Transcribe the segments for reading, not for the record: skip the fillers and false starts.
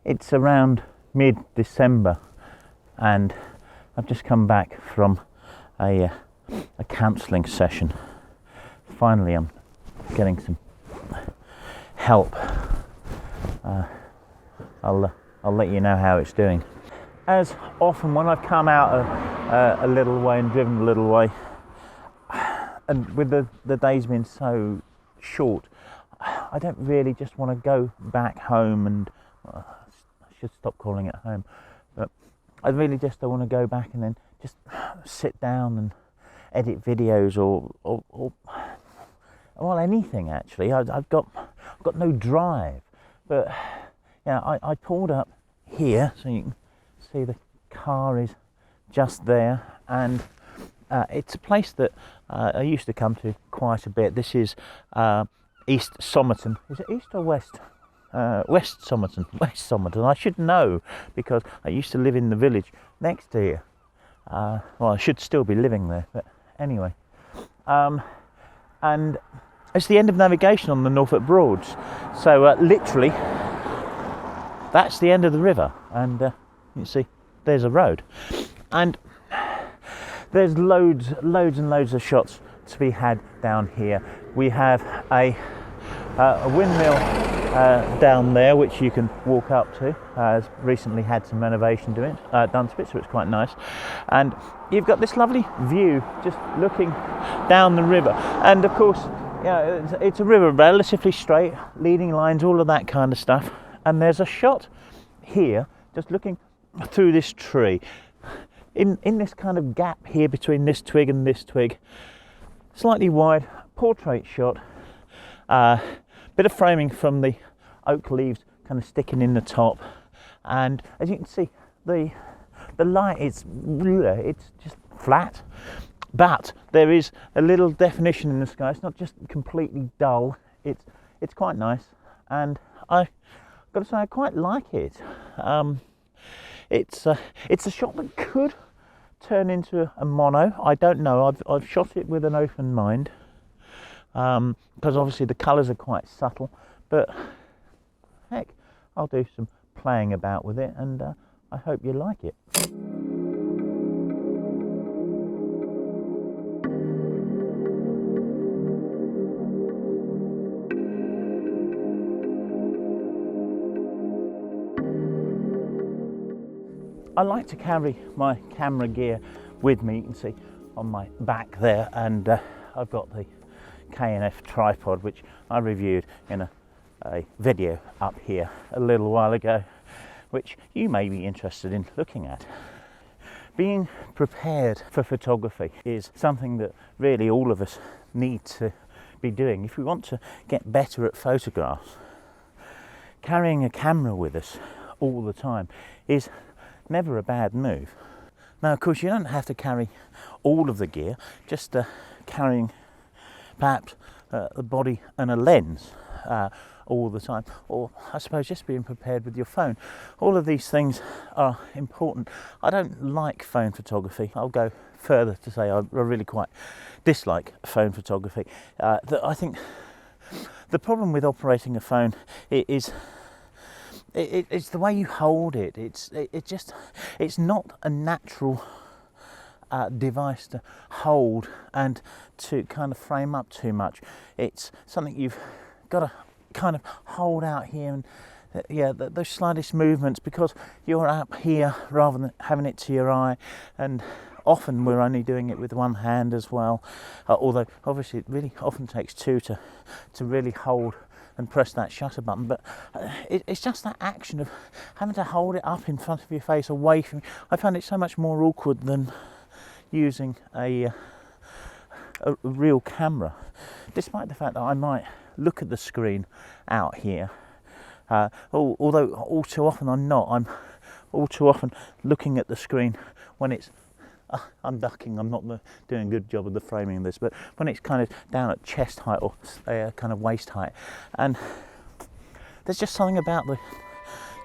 It's around mid-December and I've just come back from a counselling session. Finally I'm getting some help. I'll let you know how it's doing. As often when I've come out a little way and driven a little way, and with the days being so short, I don't really just want to go back home and I should stop calling it home, but I really just don't want to go back and then just sit down and edit videos or well, anything actually. I've got no drive. But yeah, I pulled up here so you can see the car is just there, and it's a place that I used to come to quite a bit. This is East Somerton. Is it East or West? West Somerton. West Somerton. I should know because I used to live in the village next to here. Well, I should still be living there, but anyway. And it's the end of navigation on the Norfolk Broads. So literally, that's the end of the river, and you can see there's a road, and there's loads and loads of shots to be had down here. We have a windmill down there which you can walk up to. Has recently had some renovation done to it, so it's quite nice. And you've got this lovely view just looking down the river, and of course, yeah, it's a river relatively straight, leading lines, all of that kind of stuff. And there's a shot here just looking through this tree in this kind of gap here between this twig and this twig, slightly wide portrait shot, bit of framing from the oak leaves kind of sticking in the top, and as you can see the light it's just flat, but there is a little definition in the sky. It's not just completely dull, it's quite nice, and I got to say I quite like it. It's a shot that could turn into a mono. I don't know. I've shot it with an open mind because obviously the colours are quite subtle. But heck, I'll do some playing about with it, and I hope you like it. I like to carry my camera gear with me. You can see on my back there, and I've got the K&F tripod which I reviewed in a video up here a little while ago, which you may be interested in looking at. Being prepared for photography is something that really all of us need to be doing. If we want to get better at photographs, carrying a camera with us all the time is never a bad move. Now, of course, you don't have to carry all of the gear, just carrying perhaps the body and a lens all the time, or I suppose just being prepared with your phone. All of these things are important. I don't like phone photography. I'll go further to say I really quite dislike phone photography. I think the problem with operating a phone is it's the way you hold it. It's not a natural device to hold and to kind of frame up too much. It's something you've got to kind of hold out here, and those slightest movements, because you're up here rather than having it to your eye, and often we're only doing it with one hand as well, although obviously it really often takes two to really hold and press that shutter button. But it's just that action of having to hold it up in front of your face, away from you. I find it so much more awkward than using a real camera, despite the fact that I might look at the screen out here, although all too often I'm not. I'm all too often looking at the screen when it's I'm ducking. I'm not doing a good job of the framing of this, but when it's kind of down at chest height or kind of waist height, and there's just something about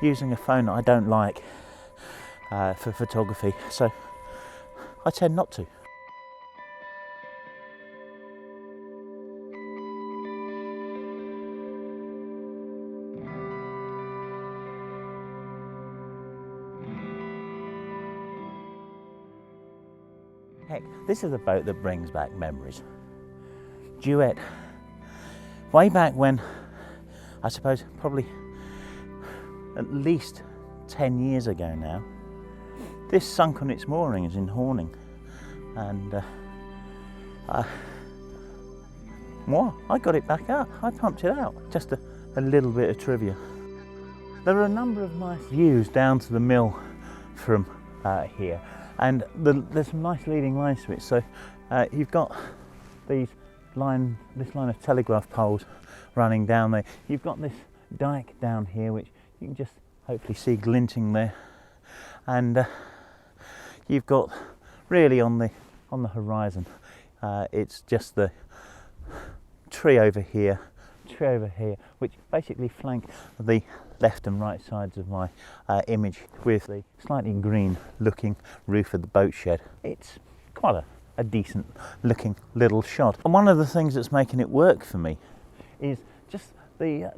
using a phone that I don't like for photography, so I tend not to. Heck, this is a boat that brings back memories. Duet. Way back when, I suppose probably at least 10 years ago now, this sunk on its moorings in Horning, and I got it back up. I pumped it out. Just a little bit of trivia. There are a number of nice views down to the mill from here, and there's some nice leading lines to it. So you've got this line of telegraph poles running down there. You've got this dike down here, which you can just hopefully see glinting there, and you've got really on the horizon, it's just the tree over here, which basically flank the left and right sides of my image with the slightly green looking roof of the boat shed. It's quite a decent looking little shot. And one of the things that's making it work for me is just the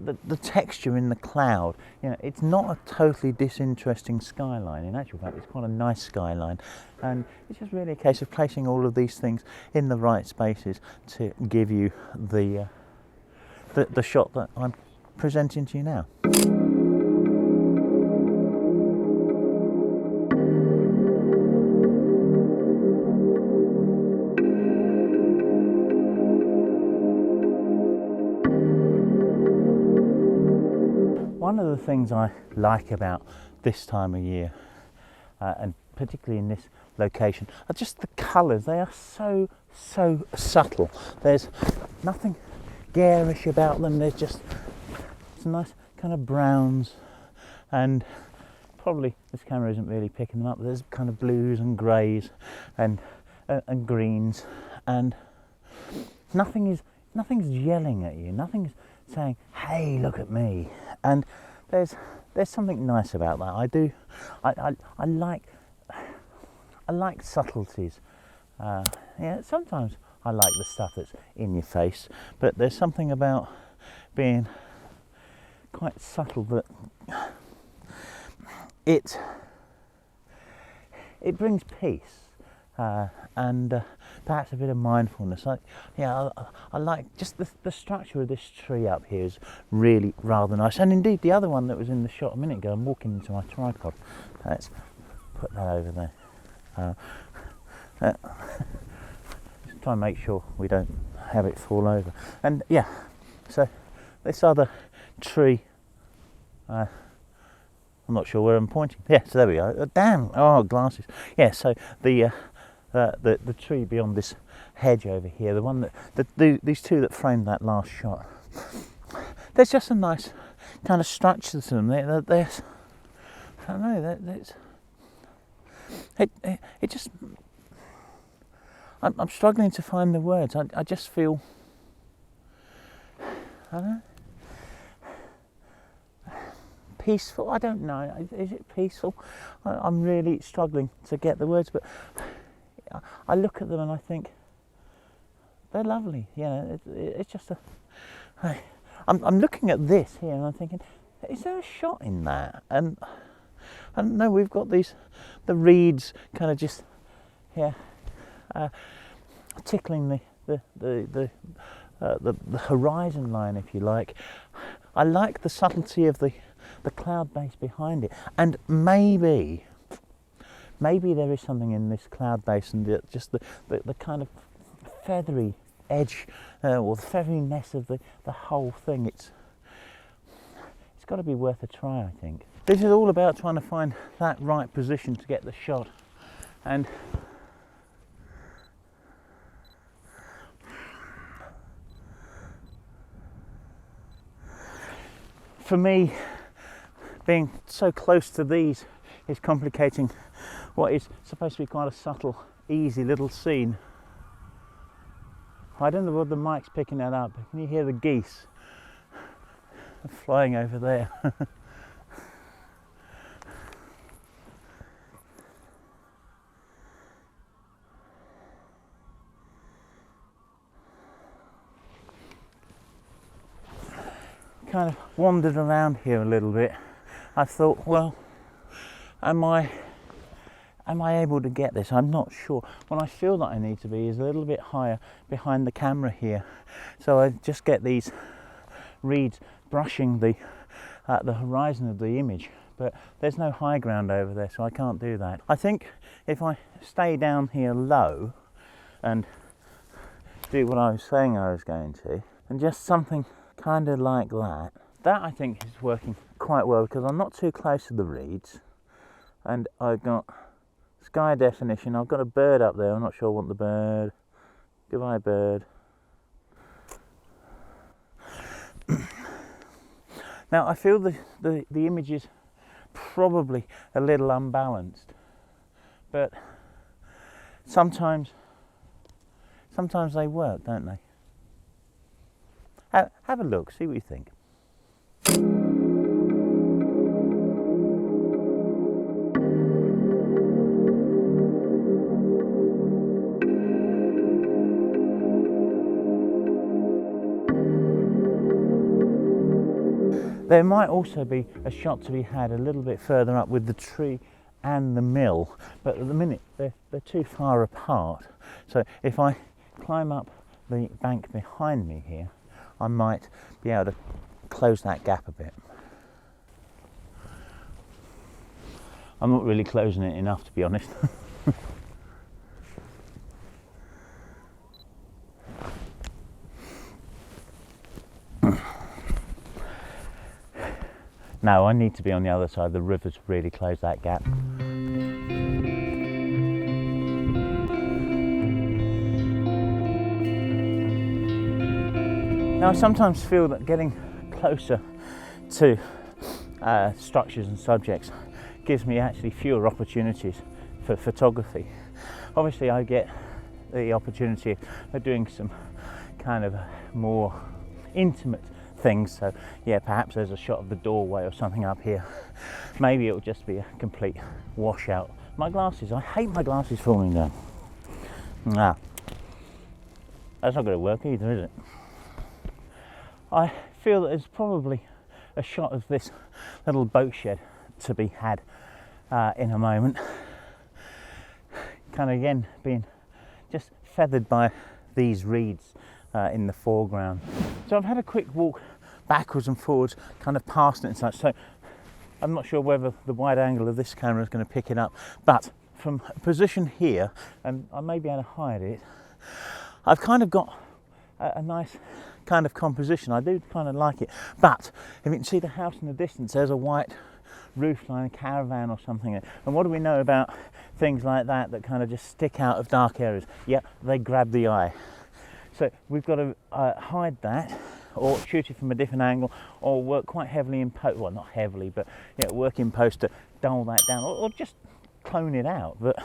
texture in the cloud. You know, it's not a totally disinteresting skyline. In actual fact, it's quite a nice skyline, and it's just really a case of placing all of these things in the right spaces to give you the shot that I'm presenting to you now. One of the things I like about this time of year, and particularly in this location, are just the colours. They are so subtle. There's nothing garish about them. They're just some nice kind of browns, and probably this camera isn't really picking them up. There's kind of blues and greys and greens, and nothing's yelling at you. Nothing's saying, "Hey, look at me." And there's something nice about that. I like subtleties. Yeah, sometimes I like the stuff that's in your face, but there's something about being quite subtle that it brings peace, and perhaps a bit of mindfulness. I like just the structure of this tree up here is really rather nice, and indeed the other one that was in the shot a minute ago. I'm walking into my tripod. Let's put that over there. Just try and make sure we don't have it fall over. And yeah, so this other tree, I'm not sure where I'm pointing. Yeah, so there we go. Damn! Oh, glasses. Yeah, so the tree beyond this hedge over here, the one these two that framed that last shot. There's just a nice kind of structure to them. There's, I don't know. It just. I'm struggling to find the words. I just feel. I don't know. Peaceful? I don't know. Is it peaceful? I'm really struggling to get the words, but I look at them and I think they're lovely. Yeah, it's just I'm looking at this here and I'm thinking, is there a shot in that? And I don't know. We've got the reeds kind of just here, tickling the horizon line, if you like. I like the subtlety of the cloud base behind it, and maybe there is something in this cloud base and just the kind of feathery edge or the featheriness of the whole thing. It's got to be worth a try, I think. This is all about trying to find that right position to get the shot, and for me, being so close to these is complicating what is supposed to be quite a subtle, easy little scene. I don't know whether the mic's picking that up, but can you hear the geese flying over there? Kind of wandered around here a little bit. I thought, well, am I am I able to get this? I'm not sure. What I feel that I need to be is a little bit higher behind the camera here, so I just get these reeds brushing the horizon of the image, but there's no high ground over there, so I can't do that. I think if I stay down here low and do what I was saying I was going to, and just something kind of like that, that I think is working quite well, because I'm not too close to the reeds and I've got sky definition. I've got a bird up there. I'm not sure I want the bird. Goodbye, bird. Now I feel the image is probably a little unbalanced, but sometimes they work, don't they? Have a look, see what you think. There might also be a shot to be had a little bit further up with the tree and the mill, but at the minute they're too far apart. So if I climb up the bank behind me here, I might be able to close that gap a bit. I'm not really closing it enough, to be honest. No, I need to be on the other side of the river to really close that gap. Now I sometimes feel that getting closer to structures and subjects gives me actually fewer opportunities for photography. Obviously I get the opportunity of doing some kind of more intimate things, so yeah, perhaps there's a shot of the doorway or something up here. Maybe it'll just be a complete washout. My glasses, I hate my glasses falling down. Nah, that's not going to work either, is it? I feel that there's probably a shot of this little boat shed to be had in a moment. Kind of again being just feathered by these reeds in the foreground. So I've had a quick walk backwards and forwards, kind of past it and such, so I'm not sure whether the wide angle of this camera is going to pick it up, but from a position here, and I may be able to hide it, I've kind of got a nice kind of composition. I do kind of like it, but if you can see the house in the distance, there's a white roofline, a caravan or something, and what do we know about things like that that kind of just stick out of dark areas? Yeah, they grab the eye. So we've got to hide that, or shoot it from a different angle, or work quite heavily in post, well not heavily, but yeah, work in post to dull that down, or just clone it out. But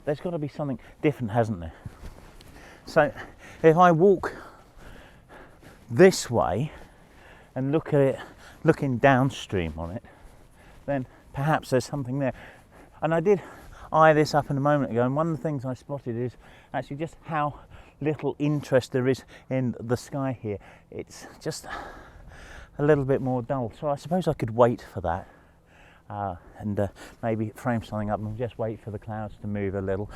there's got to be something different, hasn't there? So if I walk this way and look at it, looking downstream on it, then perhaps there's something there. And I did eye this up in a moment ago, and one of the things I spotted is actually just how little interest there is in the sky here. It's just a little bit more dull, so I suppose I could wait for that and maybe frame something up and just wait for the clouds to move a little,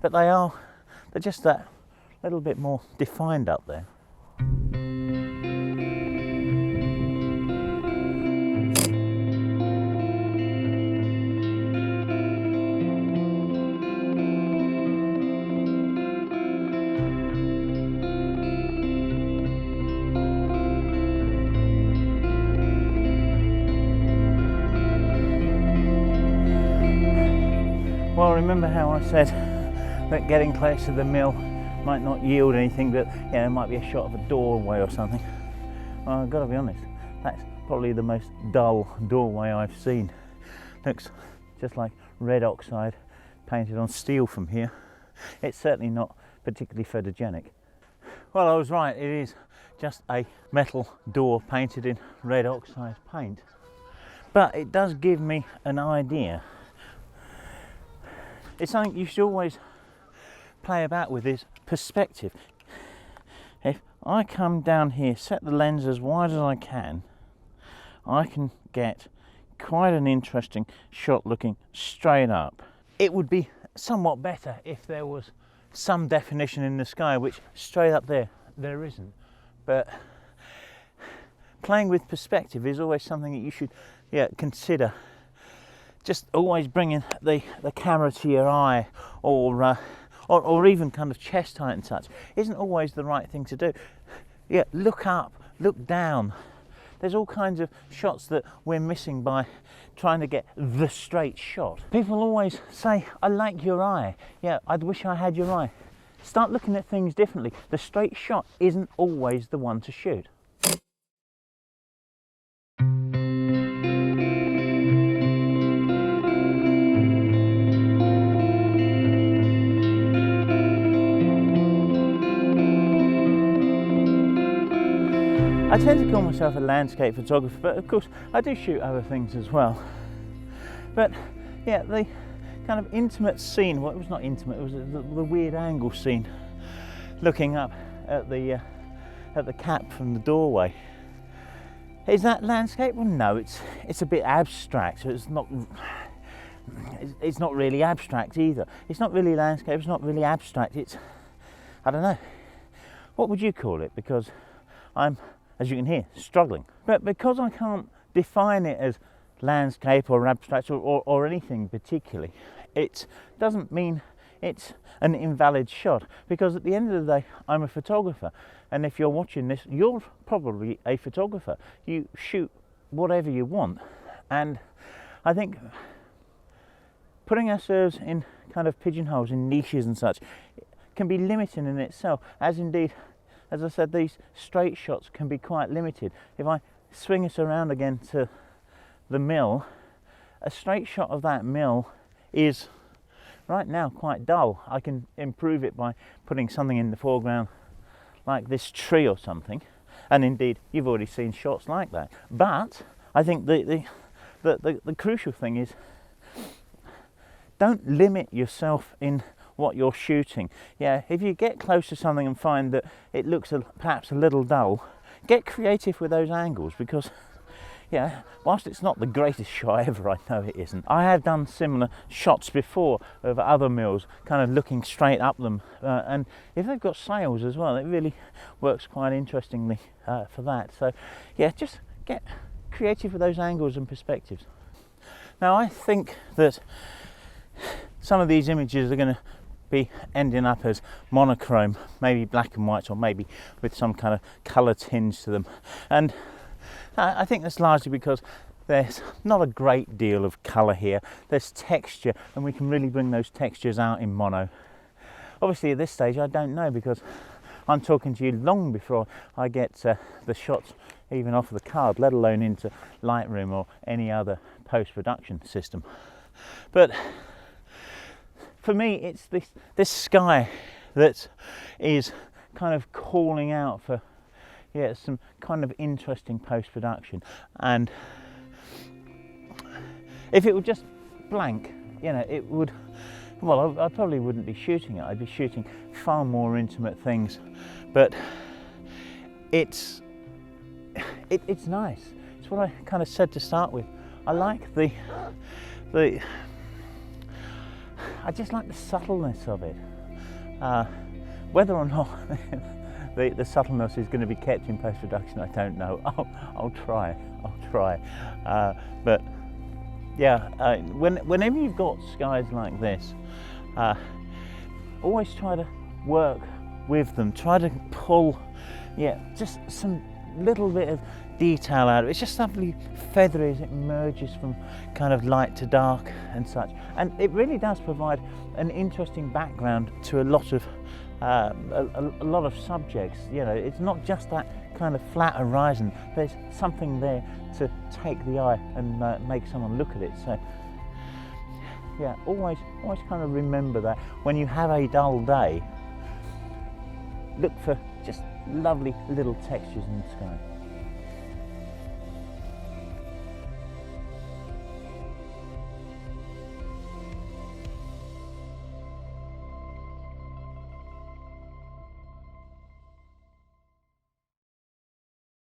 but they're just that little bit more defined up there. Well, remember how I said that getting close to the mill might not yield anything, but yeah, there might be a shot of a doorway or something. Well, I've got to be honest, that's probably the most dull doorway I've seen. Looks just like red oxide painted on steel from here. It's certainly not particularly photogenic. Well, I was right, it is just a metal door painted in red oxide paint, but it does give me an idea. It's something you should always play about with, is perspective. If I come down here, set the lens as wide as I can get quite an interesting shot looking straight up. It would be somewhat better if there was some definition in the sky, which straight up there isn't. But playing with perspective is always something that you should consider. Just always bringing the camera to your eye, or even kind of chest height and such, isn't always the right thing to do. Look up, look down. There's all kinds of shots that we're missing by trying to get the straight shot. People always say, I like your eye. Yeah, I'd wish I had your eye. Start looking at things differently. The straight shot isn't always the one to shoot. I tend to call myself a landscape photographer, but of course I do shoot other things as well. But yeah, the kind of intimate scene, well, it was not intimate, it was the weird angle scene, looking up at the cap from the doorway. Is that landscape? Well, no, it's a bit abstract. So it's not really abstract either. It's not really landscape, it's not really abstract, it's, I don't know, what would you call it? Because I'm, as you can hear, struggling. But because I can't define it as landscape or abstract or anything particularly, it doesn't mean it's an invalid shot, because at the end of the day I'm a photographer, and if you're watching this, you're probably a photographer. You shoot whatever you want, and I think putting ourselves in kind of pigeonholes, in niches and such, can be limiting in itself, as indeed, as I said, these straight shots can be quite limited. If I swing us around again to the mill, a straight shot of that mill is right now quite dull. I can improve it by putting something in the foreground like this tree or something, and indeed you've already seen shots like that. But I think the crucial thing is, don't limit yourself in what you're shooting. Yeah, if you get close to something and find that it looks perhaps a little dull, get creative with those angles, because yeah, whilst it's not the greatest shot ever, I know it isn't. I have done similar shots before of other mills, kind of looking straight up them, and if they've got sails as well, it really works quite interestingly for that. So yeah, just get creative with those angles and perspectives. Now I think that some of these images are going to be ending up as monochrome, maybe black and white, or maybe with some kind of colour tinge to them, and I think that's largely because there's not a great deal of colour here. There's texture, and we can really bring those textures out in mono. Obviously at this stage I don't know, because I'm talking to you long before I get the shots even off the card, let alone into Lightroom or any other post-production system. But for me, it's this sky that is kind of calling out for some kind of interesting post-production. And if it were just blank, it would, well, I probably wouldn't be shooting it. I'd be shooting far more intimate things. But it's nice. It's what I kind of said to start with. I like I just like the subtleness of it. Whether or not the subtleness is going to be kept in post-production, I don't know. I'll try. But yeah, whenever you've got skies like this, always try to work with them. Try to pull, just some little bit of detail out of it. It's just something feathery as it merges from kind of light to dark and such, and it really does provide an interesting background to a lot of subjects. It's not just that kind of flat horizon. There's something there to take the eye and make someone look at it. So yeah, always kind of remember that when you have a dull day, look for just lovely little textures in the sky.